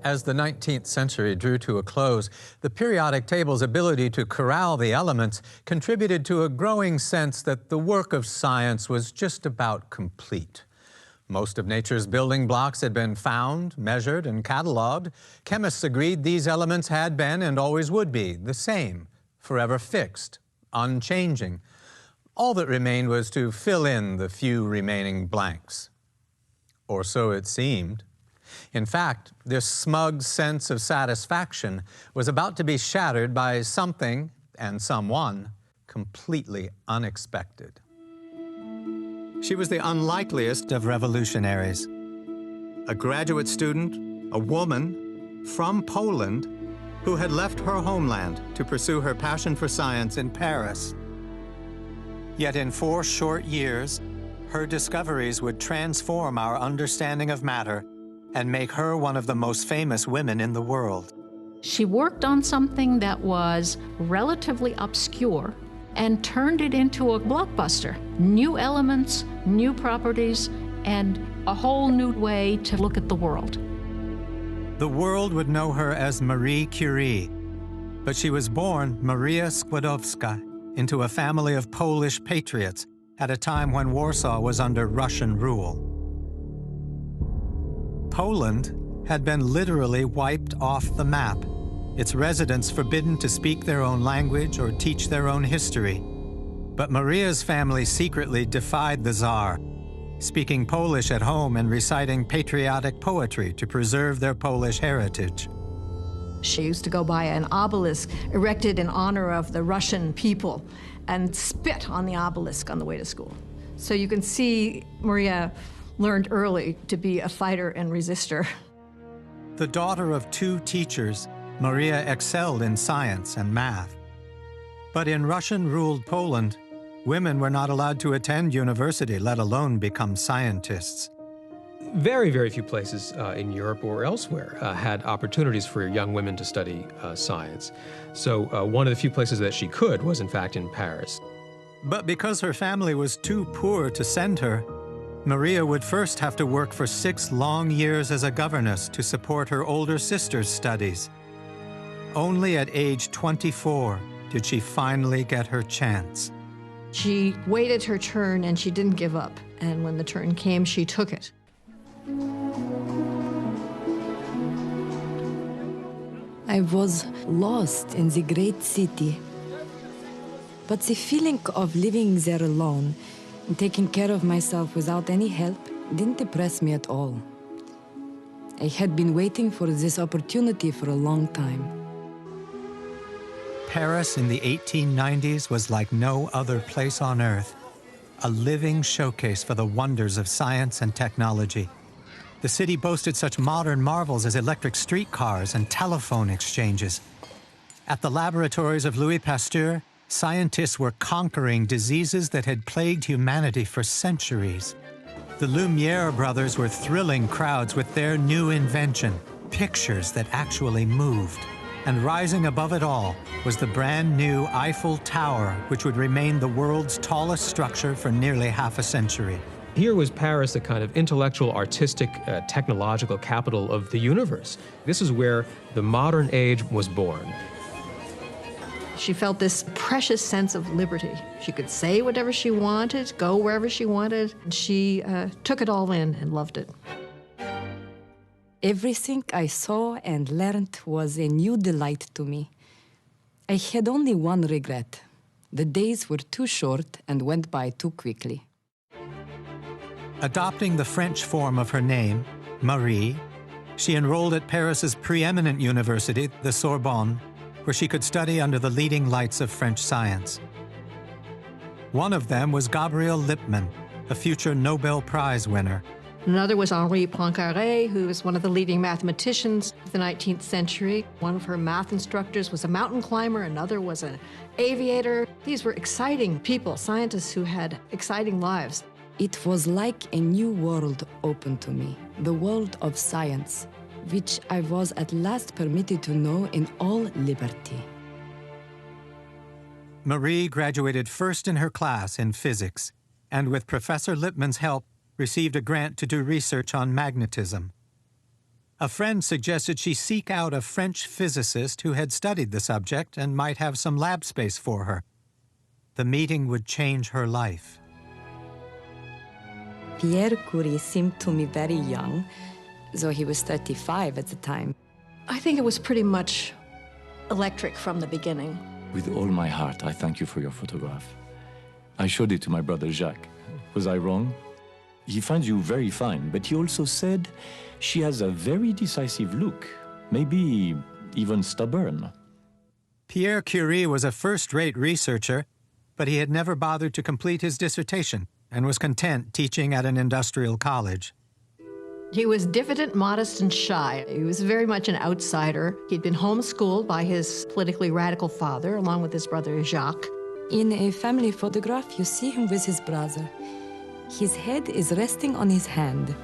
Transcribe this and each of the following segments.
As the 19th century drew to a close, the periodic table's ability to corral the elements contributed to a growing sense that the work of science was just about complete. Most of nature's building blocks had been found, measured, and cataloged. Chemists agreed these elements had been and always would be the same, forever fixed, unchanging. All that remained was to fill in the few remaining blanks. Or so it seemed. In fact, this smug sense of satisfaction was about to be shattered by something and someone completely unexpected. She was the unlikeliest of revolutionaries. A graduate student, a woman from Poland, who had left her homeland to pursue her passion for science in Paris. Yet in 4 short years, her discoveries would transform our understanding of matter and make her one of the most famous women in the world. She worked on something that was relatively obscure and turned it into a blockbuster. New elements, new properties, and a whole new way to look at the world. The world would know her as Marie Curie, but she was born Maria Skłodowska into a family of Polish patriots at a time when Warsaw was under Russian rule. Poland had been literally wiped off the map, its residents forbidden to speak their own language or teach their own history. But Maria's family secretly defied the Tsar, speaking Polish at home and reciting patriotic poetry to preserve their Polish heritage. She used to go by an obelisk erected in honor of the Russian people and spit on the obelisk on the way to school. So you can see Maria learned early to be a fighter and resistor. The daughter of 2 teachers, Maria excelled in science and math. But in Russian-ruled Poland, women were not allowed to attend university, let alone become scientists. Very, very few places in Europe or elsewhere had opportunities for young women to study science. So one of the few places that she could was, in fact, in Paris. But because her family was too poor to send her, Maria would first have to work for 6 long years as a governess to support her older sister's studies. Only at age 24 did she finally get her chance. She waited her turn and she didn't give up. And when the turn came, she took it. I was lost in the great city. But the feeling of living there alone and taking care of myself without any help didn't depress me at all. I had been waiting for this opportunity for a long time. Paris in the 1890s was like no other place on earth, a living showcase for the wonders of science and technology. The city boasted such modern marvels as electric streetcars and telephone exchanges. At the laboratories of Louis Pasteur, scientists were conquering diseases that had plagued humanity for centuries. The Lumiere brothers were thrilling crowds with their new invention, pictures that actually moved. And rising above it all was the brand new Eiffel Tower, which would remain the world's tallest structure for nearly half a century. Here was Paris, the kind of intellectual, artistic, technological capital of the universe. This is where the modern age was born. She felt this precious sense of liberty. She could say whatever she wanted, go wherever she wanted. She took it all in and loved it. Everything I saw and learned was a new delight to me. I had only one regret. The days were too short and went by too quickly. Adopting the French form of her name, Marie, she enrolled at Paris's preeminent university, the Sorbonne, where she could study under the leading lights of French science. One of them was Gabriel Lippmann, a future Nobel Prize winner. Another was Henri Poincaré, who was one of the leading mathematicians of the 19th century. One of her math instructors was a mountain climber, another was an aviator. These were exciting people, scientists who had exciting lives. It was like a new world opened to me, the world of science, which I was at last permitted to know in all liberty. Marie graduated first in her class in physics, and with Professor Lippmann's help, received a grant to do research on magnetism. A friend suggested she seek out a French physicist who had studied the subject and might have some lab space for her. The meeting would change her life. Pierre Curie seemed to me very young, though he was 35 at the time. I think it was pretty much electric from the beginning. With all my heart, I thank you for your photograph. I showed it to my brother Jacques. Was I wrong? He finds you very fine, but he also said she has a very decisive look, maybe even stubborn. Pierre Curie was a first-rate researcher, but he had never bothered to complete his dissertation and was content teaching at an industrial college. He was diffident, modest, and shy. He was very much an outsider. He'd been homeschooled by his politically radical father, along with his brother Jacques. In a family photograph, you see him with his brother. His head is resting on his hand.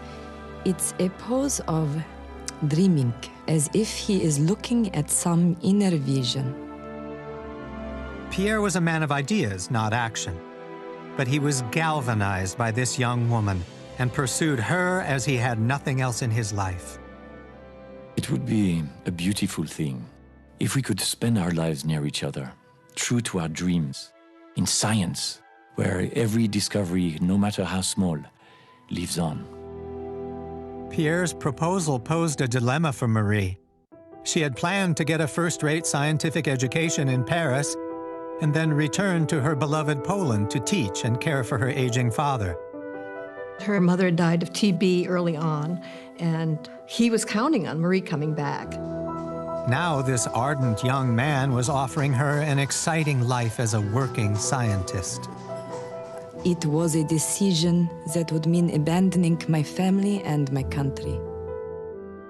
It's a pose of dreaming, as if he is looking at some inner vision. Pierre was a man of ideas, not action. But he was galvanized by this young woman and pursued her as he had nothing else in his life. It would be a beautiful thing if we could spend our lives near each other, true to our dreams, in science, where every discovery, no matter how small, lives on. Pierre's proposal posed a dilemma for Marie. She had planned to get a first-rate scientific education in Paris and then return to her beloved Poland to teach and care for her aging father. Her mother died of TB early on, and he was counting on Marie coming back. Now this ardent young man was offering her an exciting life as a working scientist. It was a decision that would mean abandoning my family and my country.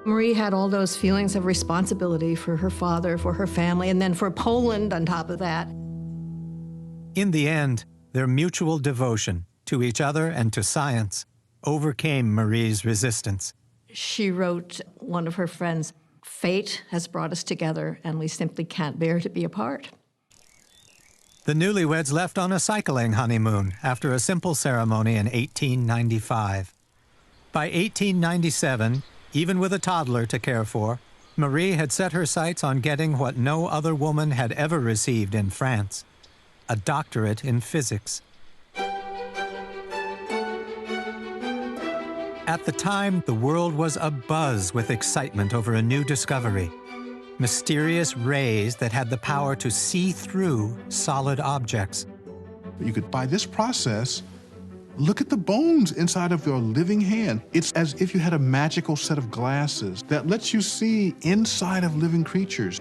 Marie had all those feelings of responsibility for her father, for her family, and then for Poland on top of that. In the end, their mutual devotion to each other and to science overcame Marie's resistance. She wrote one of her friends, "Fate has brought us together, and we simply can't bear to be apart." The newlyweds left on a cycling honeymoon after a simple ceremony in 1895. By 1897, even with a toddler to care for, Marie had set her sights on getting what no other woman had ever received in France: a doctorate in physics. At the time, the world was abuzz with excitement over a new discovery: mysterious rays that had the power to see through solid objects. You could, by this process, look at the bones inside of your living hand. It's as if you had a magical set of glasses that lets you see inside of living creatures,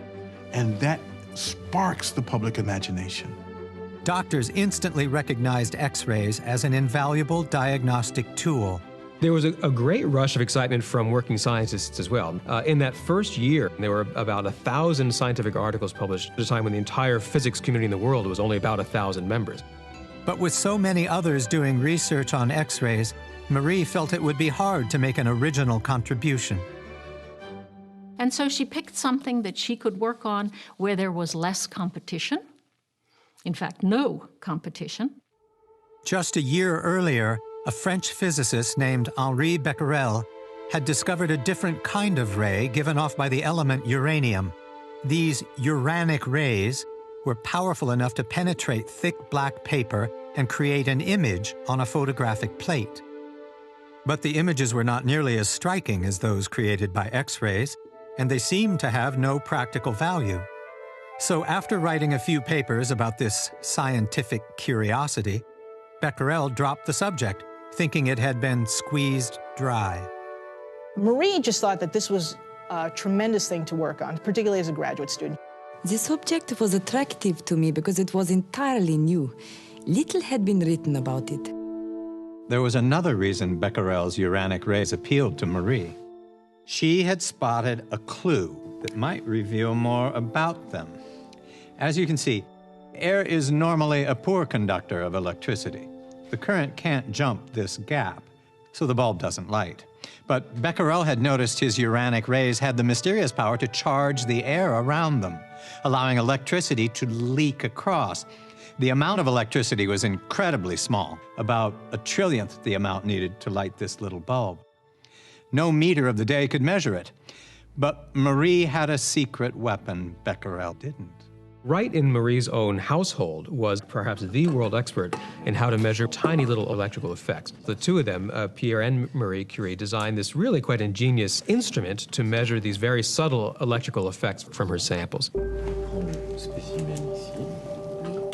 and that sparks the public imagination. Doctors instantly recognized X-rays as an invaluable diagnostic tool. There was a great rush of excitement from working scientists as well. In that first year, there were about 1,000 scientific articles published at a time when the entire physics community in the world was only about 1,000 members. But with so many others doing research on X-rays, Marie felt it would be hard to make an original contribution. And so she picked something that she could work on where there was less competition. In fact, no competition. Just a year earlier, a French physicist named Henri Becquerel had discovered a different kind of ray given off by the element uranium. These uranic rays were powerful enough to penetrate thick black paper and create an image on a photographic plate. But the images were not nearly as striking as those created by X-rays, and they seemed to have no practical value. So after writing a few papers about this scientific curiosity, Becquerel dropped the subject, thinking it had been squeezed dry. Marie just thought that this was a tremendous thing to work on, particularly as a graduate student. The subject was attractive to me because it was entirely new. Little had been written about it. There was another reason Becquerel's uranic rays appealed to Marie. She had spotted a clue that might reveal more about them. As you can see, air is normally a poor conductor of electricity. The current can't jump this gap, so the bulb doesn't light. But Becquerel had noticed his uranic rays had the mysterious power to charge the air around them, allowing electricity to leak across. The amount of electricity was incredibly small, about 1/trillionth the amount needed to light this little bulb. No meter of the day could measure it. But Marie had a secret weapon Becquerel didn't. Right in Marie's own household was perhaps the world expert in how to measure tiny little electrical effects. The two of them, Pierre and Marie Curie, designed this really quite ingenious instrument to measure these very subtle electrical effects from her samples.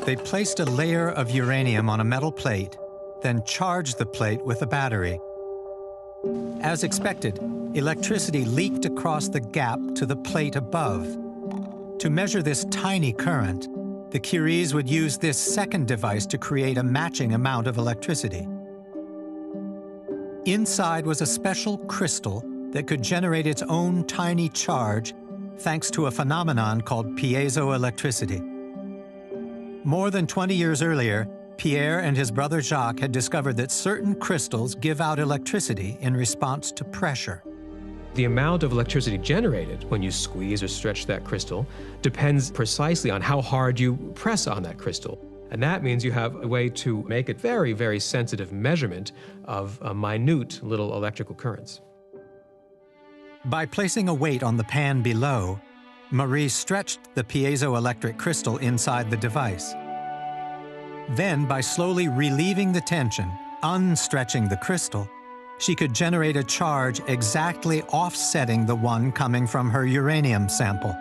They placed a layer of uranium on a metal plate, then charged the plate with a battery. As expected, electricity leaked across the gap to the plate above. To measure this tiny current, the Curies would use this second device to create a matching amount of electricity. Inside was a special crystal that could generate its own tiny charge thanks to a phenomenon called piezoelectricity. More than 20 years earlier, Pierre and his brother Jacques had discovered that certain crystals give out electricity in response to pressure. The amount of electricity generated when you squeeze or stretch that crystal depends precisely on how hard you press on that crystal. And that means you have a way to make a very, very sensitive measurement of minute little electrical currents. By placing a weight on the pan below, Marie stretched the piezoelectric crystal inside the device. Then, by slowly relieving the tension, unstretching the crystal, she could generate a charge exactly offsetting the one coming from her uranium sample.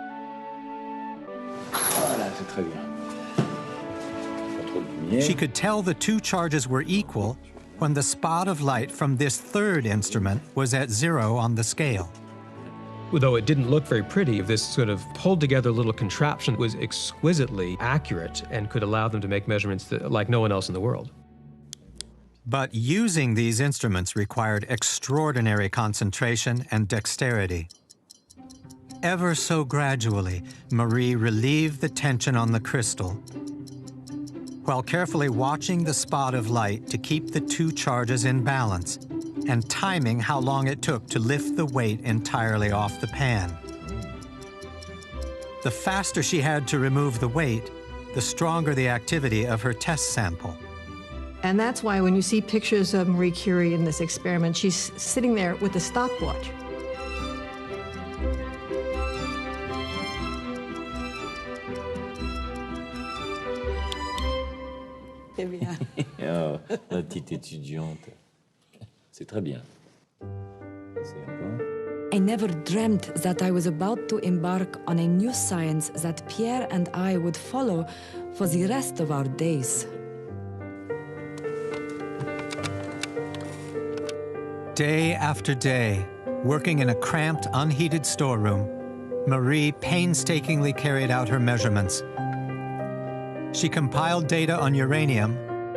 She could tell the two charges were equal when the spot of light from this third instrument was at 0 on the scale. Though it didn't look very pretty, this sort of pulled-together little contraption was exquisitely accurate and could allow them to make measurements like no one else in the world. But using these instruments required extraordinary concentration and dexterity. Ever so gradually, Marie relieved the tension on the crystal, while carefully watching the spot of light to keep the two charges in balance, and timing how long it took to lift the weight entirely off the pan. The faster she had to remove the weight, the stronger the activity of her test sample. And that's why when you see pictures of Marie Curie in this experiment, she's sitting there with a stopwatch. C'est bien. Oh, la petite étudiante. C'est très bien. C'est encore. I never dreamt that I was about to embark on a new science that Pierre and I would follow for the rest of our days. Day after day, working in a cramped, unheated storeroom, Marie painstakingly carried out her measurements. She compiled data on uranium,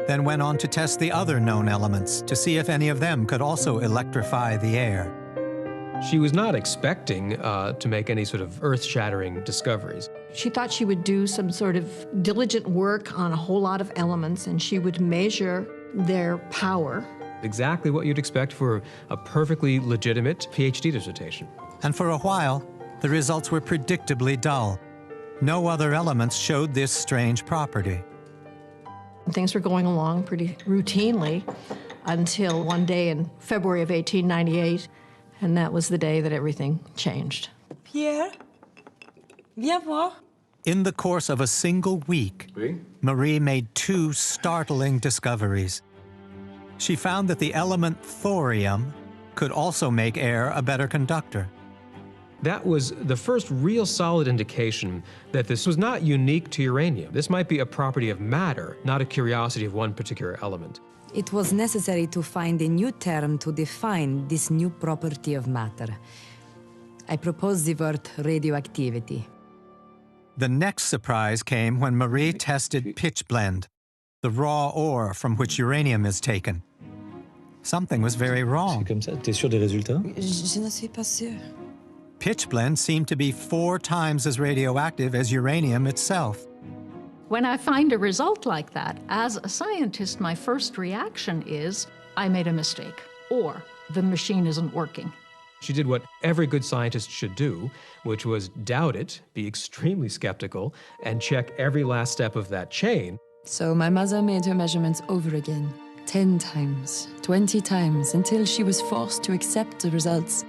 then went on to test the other known elements to see if any of them could also electrify the air. She was not expecting to make any sort of earth-shattering discoveries. She thought she would do some sort of diligent work on a whole lot of elements, and she would measure their power. Exactly what you'd expect for a perfectly legitimate PhD dissertation. And for a while, the results were predictably dull. No other elements showed this strange property. Things were going along pretty routinely until one day in February of 1898, and that was the day that everything changed. Pierre, viens voir. In the course of a single week, Marie made two startling discoveries. She found that the element thorium could also make air a better conductor. That was the first real solid indication that this was not unique to uranium. This might be a property of matter, not a curiosity of one particular element. It was necessary to find a new term to define this new property of matter. I proposed the word radioactivity. The next surprise came when Marie tested pitchblende, the raw ore from which uranium is taken. Something was very wrong. Comme ça, t'es sûr des résultats? Je ne suis pas sûre. Pitchblende seemed to be 4 times as radioactive as uranium itself. When I find a result like that, as a scientist, my first reaction is, I made a mistake, or the machine isn't working. She did what every good scientist should do, which was doubt it, be extremely skeptical, and check every last step of that chain. So my mother made her measurements over again, 10 times, 20 times, until she was forced to accept the results.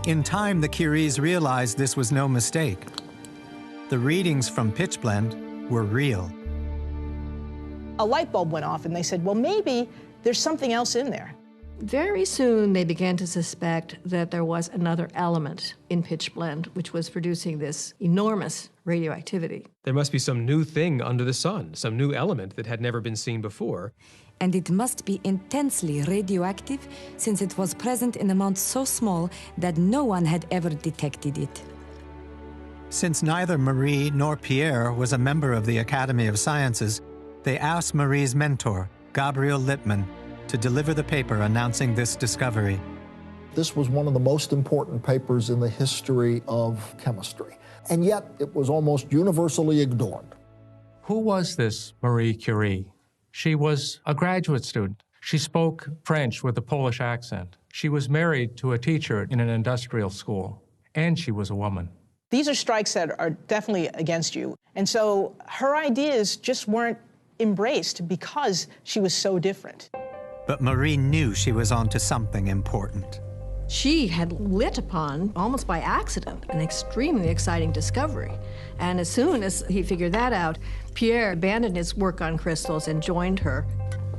In time, the Curies realized this was no mistake. The readings from pitchblende were real. A light bulb went off and they said, well, maybe there's something else in there. Very soon, they began to suspect that there was another element in pitchblende, which was producing this enormous radioactivity. There must be some new thing under the sun, some new element that had never been seen before. And it must be intensely radioactive, since it was present in amounts so small that no one had ever detected it. Since neither Marie nor Pierre was a member of the Academy of Sciences, they asked Marie's mentor, Gabriel Lippmann, to deliver the paper announcing this discovery. This was one of the most important papers in the history of chemistry, and yet it was almost universally ignored. Who was this Marie Curie? She was a graduate student. She spoke French with a Polish accent. She was married to a teacher in an industrial school, and she was a woman. These are strikes that are definitely against you. And so her ideas just weren't embraced because she was so different. But Marie knew she was onto something important. She had lit upon, almost by accident, an extremely exciting discovery. And as soon as he figured that out, Pierre abandoned his work on crystals and joined her.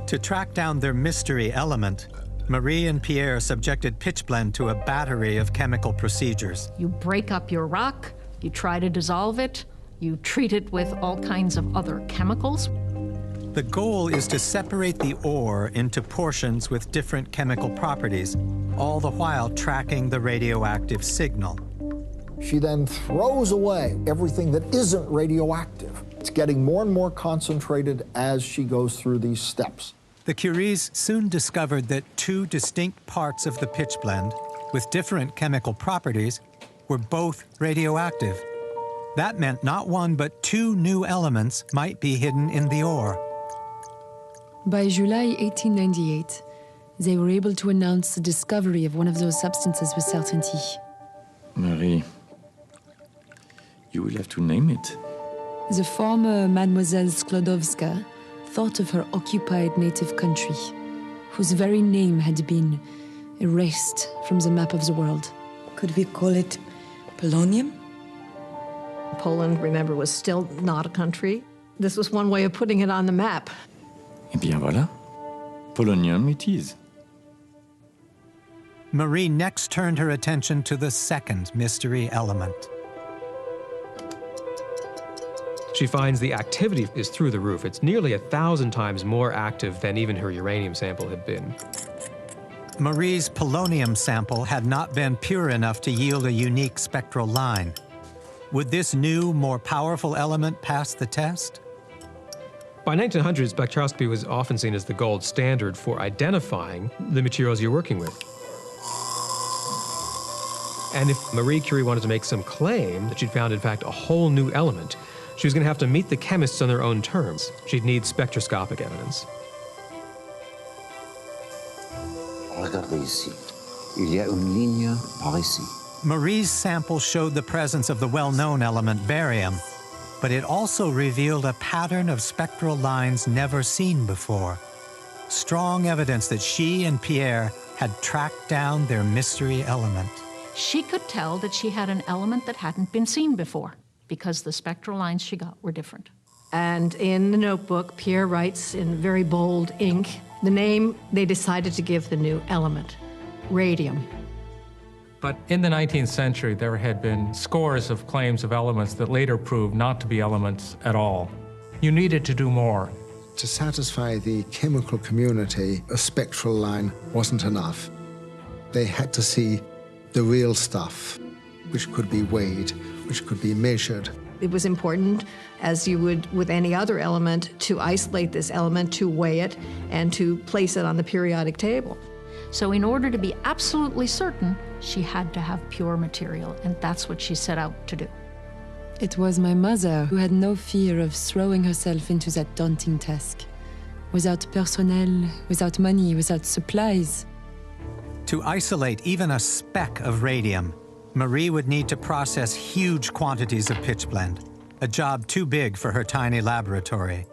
To track down their mystery element, Marie and Pierre subjected pitchblende to a battery of chemical procedures. You break up your rock, you try to dissolve it, you treat it with all kinds of other chemicals. The goal is to separate the ore into portions with different chemical properties, all the while tracking the radioactive signal. She then throws away everything that isn't radioactive. It's getting more and more concentrated as she goes through these steps. The Curies soon discovered that two distinct parts of the pitchblende, with different chemical properties, were both radioactive. That meant not one but two new elements might be hidden in the ore. By July 1898, they were able to announce the discovery of one of those substances with certainty. Marie, you will have to name it. The former Mademoiselle Sklodowska thought of her occupied native country, whose very name had been erased from the map of the world. Could we call it polonium? Poland, remember, was still not a country. This was one way of putting it on the map. Eh bien voilà, polonium it is. Marie next turned her attention to the second mystery element. She finds the activity is through the roof. It's nearly 1,000 times more active than even her uranium sample had been. Marie's polonium sample had not been pure enough to yield a unique spectral line. Would this new, more powerful element pass the test? By 1900, spectroscopy was often seen as the gold standard for identifying the materials you're working with. And if Marie Curie wanted to make some claim that she'd found, in fact, a whole new element, she was going to have to meet the chemists on their own terms. She'd need spectroscopic evidence. Regardez ici. Il y a une ligne par ici. Marie's sample showed the presence of the well-known element barium, but it also revealed a pattern of spectral lines never seen before. Strong evidence that she and Pierre had tracked down their mystery element. She could tell that she had an element that hadn't been seen before, because the spectral lines she got were different. And in the notebook, Pierre writes in very bold ink the name they decided to give the new element, radium. But in the 19th century, there had been scores of claims of elements that later proved not to be elements at all. You needed to do more. To satisfy the chemical community, a spectral line wasn't enough. They had to see the real stuff, which could be weighed, which could be measured. It was important, as you would with any other element, to isolate this element, to weigh it, and to place it on the periodic table. So in order to be absolutely certain, she had to have pure material, and that's what she set out to do. It was my mother who had no fear of throwing herself into that daunting task. Without personnel, without money, without supplies. To isolate even a speck of radium, Marie would need to process huge quantities of pitchblende, a job too big for her tiny laboratory.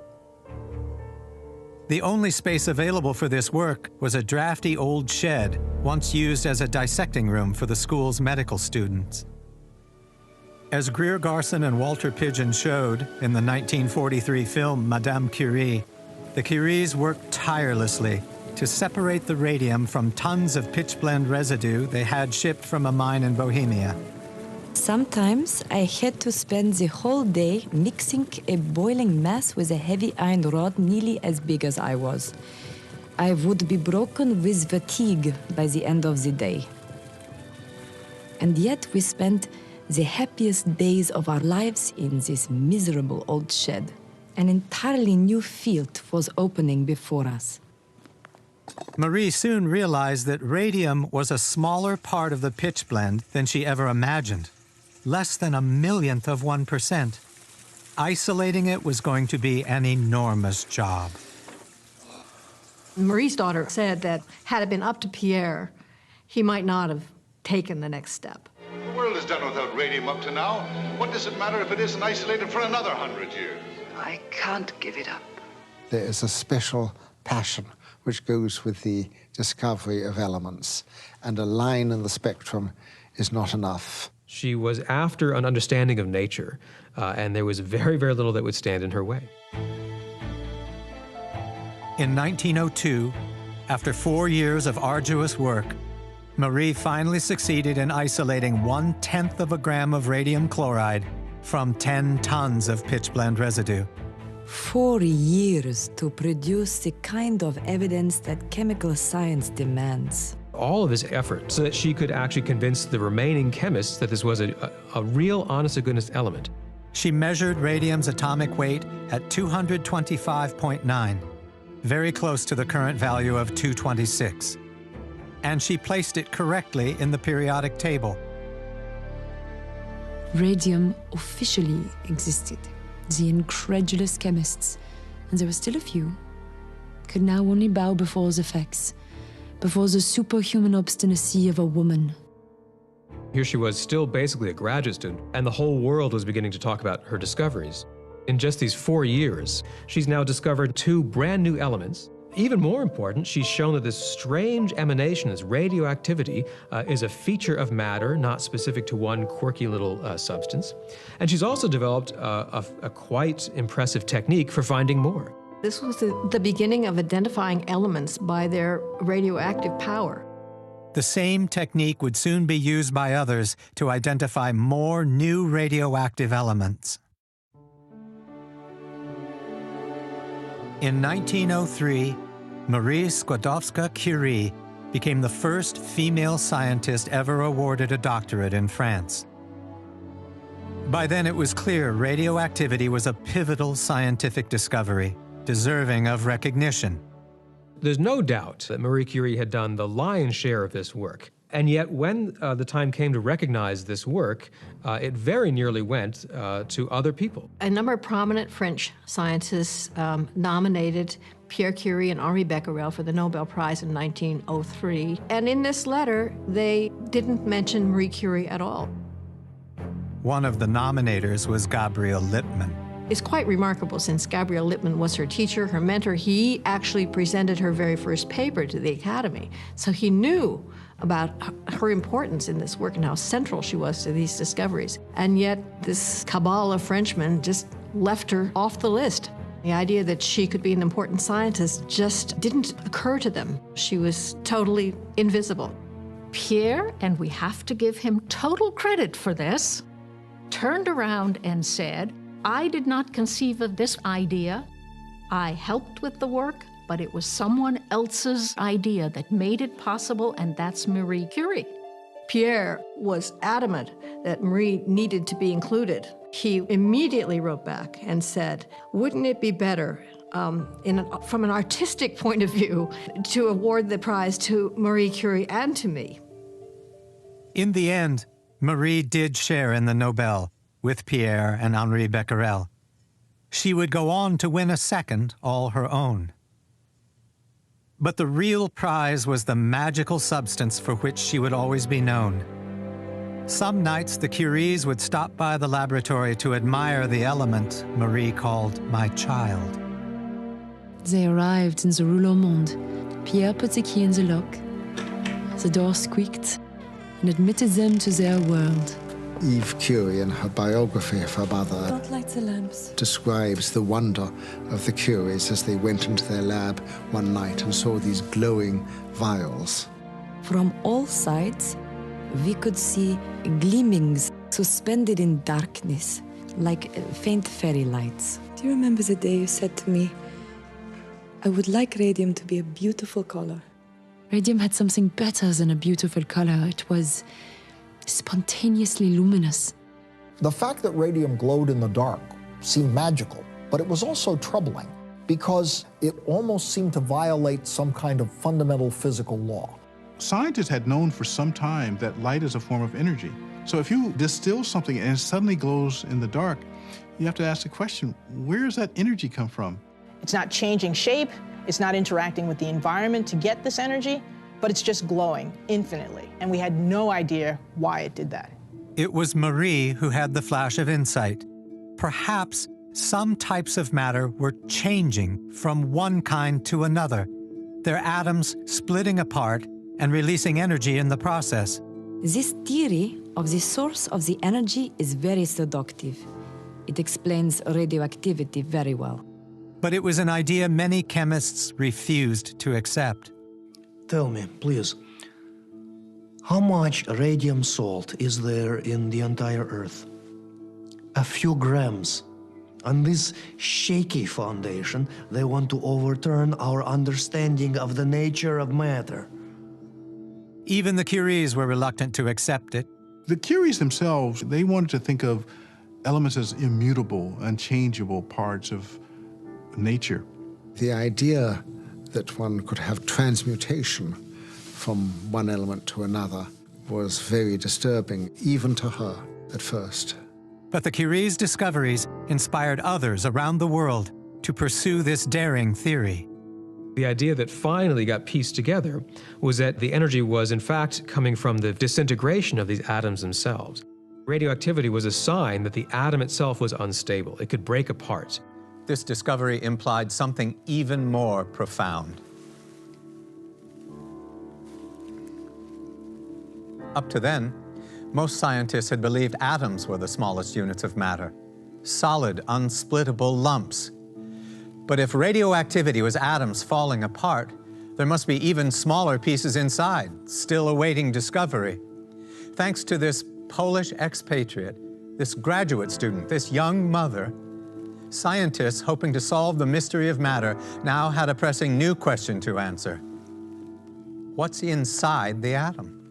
The only space available for this work was a drafty old shed, once used as a dissecting room for the school's medical students. As Greer Garson and Walter Pidgeon showed in the 1943 film Madame Curie, the Curies worked tirelessly to separate the radium from tons of pitchblende residue they had shipped from a mine in Bohemia. Sometimes I had to spend the whole day mixing a boiling mass with a heavy iron rod nearly as big as I was. I would be broken with fatigue by the end of the day. And yet we spent the happiest days of our lives in this miserable old shed. An entirely new field was opening before us. Marie soon realized that radium was a smaller part of the pitchblende than she ever imagined. Less than 1/1,000,000th of 1%. Isolating it was going to be an enormous job. Marie's daughter said that had it been up to Pierre, he might not have taken the next step. The world has done without radium up to now. What does it matter if it isn't isolated for another 100 years? I can't give it up. There is a special passion which goes with the discovery of elements, and a line in the spectrum is not enough. She was after an understanding of nature, and there was very, very little that would stand in her way. In 1902, after 4 years of arduous work, Marie finally succeeded in isolating 1/10 of a gram of radium chloride from 10 tons of pitchblende residue. 4 years to produce the kind of evidence that chemical science demands. All of this effort so that she could actually convince the remaining chemists that this was a real, honest-to-goodness element. She measured radium's atomic weight at 225.9, very close to the current value of 226. And she placed it correctly in the periodic table. Radium officially existed. The incredulous chemists, and there were still a few, could now only bow before the facts, before the superhuman obstinacy of a woman. Here she was, still basically a graduate student, and the whole world was beginning to talk about her discoveries. In just these 4 years, she's now discovered 2 brand new elements. Even more important, she's shown that this strange emanation, this radioactivity, is a feature of matter, not specific to one quirky little substance. And she's also developed a quite impressive technique for finding more. This was the beginning of identifying elements by their radioactive power. The same technique would soon be used by others to identify more new radioactive elements. In 1903, Marie Skłodowska-Curie became the first female scientist ever awarded a doctorate in France. By then, it was clear radioactivity was a pivotal scientific discovery, deserving of recognition. There's no doubt that Marie Curie had done the lion's share of this work. And yet, when the time came to recognize this work, it very nearly went to other people. A number of prominent French scientists nominated Pierre Curie and Henri Becquerel for the Nobel Prize in 1903. And in this letter, they didn't mention Marie Curie at all. One of the nominators was Gabriel Lippmann. It's quite remarkable, since Gabriel Lippmann was her teacher, her mentor. He actually presented her very first paper to the Academy. So he knew about her importance in this work and how central she was to these discoveries. And yet this cabal of Frenchmen just left her off the list. The idea that she could be an important scientist just didn't occur to them. She was totally invisible. Pierre, and we have to give him total credit for this, turned around and said, I did not conceive of this idea. I helped with the work, but it was someone else's idea that made it possible, and that's Marie Curie. Pierre was adamant that Marie needed to be included. He immediately wrote back and said, wouldn't it be better, from an artistic point of view, to award the prize to Marie Curie and to me? In the end, Marie did share in the Nobel with Pierre and Henri Becquerel. She would go on to win a second, all her own. But the real prize was the magical substance for which she would always be known. Some nights, the Curies would stop by the laboratory to admire the element Marie called my child. They arrived in the rouleau monde. Pierre put the key in the lock. The door squeaked and admitted them to their world. Eve Curie, in her biography of her mother, Don't light the lamps. describes the wonder of the Curies as they went into their lab one night and saw these glowing vials. From all sides, we could see gleamings suspended in darkness, like faint fairy lights. Do you remember the day you said to me, I would like radium to be a beautiful color? Radium had something better than a beautiful color. It was spontaneously luminous. The fact that radium glowed in the dark seemed magical, but it was also troubling because it almost seemed to violate some kind of fundamental physical law. Scientists had known for some time that light is a form of energy. So if you distill something and it suddenly glows in the dark, you have to ask the question, where does that energy come from? It's not changing shape, it's not interacting with the environment to get this energy, but it's just glowing infinitely. And we had no idea why it did that. It was Marie who had the flash of insight. Perhaps some types of matter were changing from one kind to another, their atoms splitting apart and releasing energy in the process. This theory of the source of the energy is very seductive. It explains radioactivity very well. But it was an idea many chemists refused to accept. Tell me, please, how much radium salt is there in the entire Earth? A few grams. On this shaky foundation, they want to overturn our understanding of the nature of matter. Even the Curies were reluctant to accept it. The Curies themselves, they wanted to think of elements as immutable, unchangeable parts of nature. The idea that one could have transmutation from one element to another was very disturbing, even to her at first. But the Curie's discoveries inspired others around the world to pursue this daring theory. The idea that finally got pieced together was that the energy was in fact coming from the disintegration of these atoms themselves. Radioactivity was a sign that the atom itself was unstable. It could break apart. This discovery implied something even more profound. Up to then, most scientists had believed atoms were the smallest units of matter, solid, unsplittable lumps. But if radioactivity was atoms falling apart, there must be even smaller pieces inside, still awaiting discovery. Thanks to this Polish expatriate, this graduate student, this young mother, scientists hoping to solve the mystery of matter now had a pressing new question to answer. What's inside the atom?